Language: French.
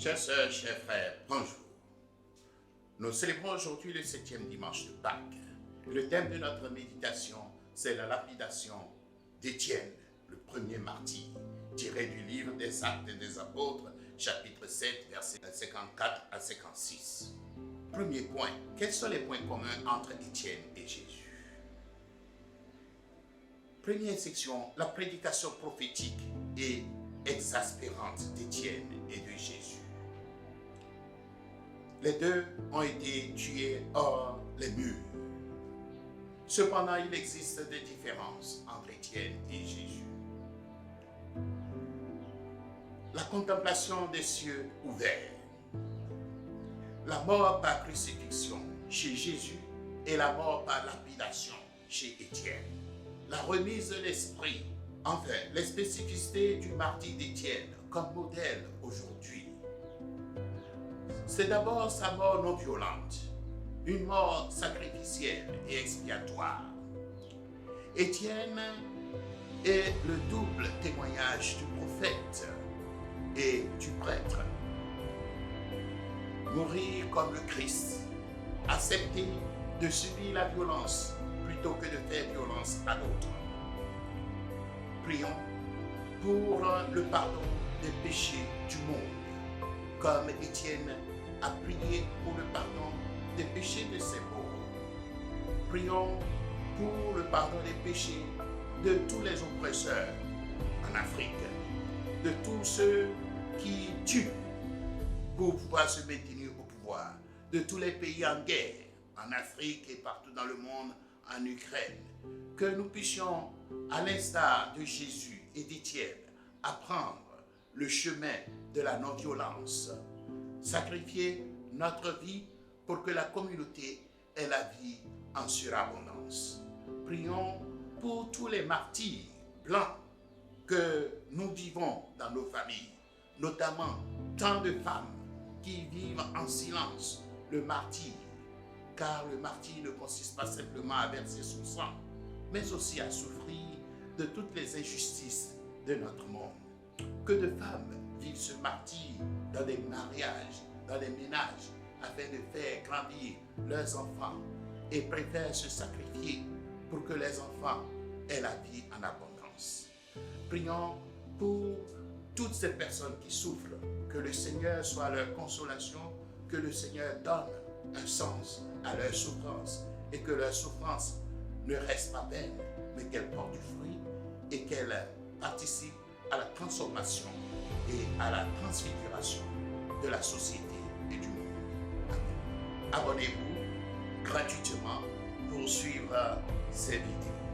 Chers sœurs, chers frères, bonjour. Nous célébrons aujourd'hui le 7e dimanche de Pâques. Le thème de notre méditation, c'est la lapidation d'Étienne, le premier martyr, tiré du livre des Actes des Apôtres, chapitre 7, versets 54 à 56. Premier point, quels sont les points communs entre Étienne et Jésus? Première section, la prédication prophétique et exaspérante d'Étienne et de Jésus. Les deux ont été tués hors les murs. Cependant, il existe des différences entre Étienne et Jésus. La contemplation des cieux ouverts, la mort par crucifixion chez Jésus et la mort par lapidation chez Étienne. La remise de l'esprit, enfin, les spécificités du martyr d'Étienne comme modèle aujourd'hui. C'est d'abord sa mort non violente, une mort sacrificielle et expiatoire. Étienne est le double témoignage du prophète et du prêtre. Mourir comme le Christ, accepter de subir la violence plutôt que de faire violence à d'autres. Prions pour le pardon des péchés du monde, comme Étienne a prié pour le pardon des péchés de ses pauvres. Prions pour le pardon des péchés de tous les oppresseurs en Afrique, de tous ceux qui tuent pour pouvoir se maintenir au pouvoir, de tous les pays en guerre, en Afrique et partout dans le monde, en Ukraine. Que nous puissions, à l'instar de Jésus et d'Étienne, apprendre le chemin de la non-violence, sacrifier notre vie pour que la communauté ait la vie en surabondance. Prions pour tous les martyrs blancs que nous vivons dans nos familles, notamment tant de femmes qui vivent en silence le martyre, car le martyr ne consiste pas simplement à verser son sang, mais aussi à souffrir de toutes les injustices de notre monde. Que de femmes vivent ce martyr dans des mariages, dans des ménages, afin de faire grandir leurs enfants et préfèrent se sacrifier pour que les enfants aient la vie en abondance. Prions pour toutes ces personnes qui souffrent, que le Seigneur soit leur consolation, que le Seigneur donne un sens à leur souffrance et que leur souffrance ne reste pas vaine, mais qu'elle porte du fruit et qu'elle participe à la transformation et à la transfiguration de la société et du monde. Amen. Abonnez-vous gratuitement pour suivre ces vidéos.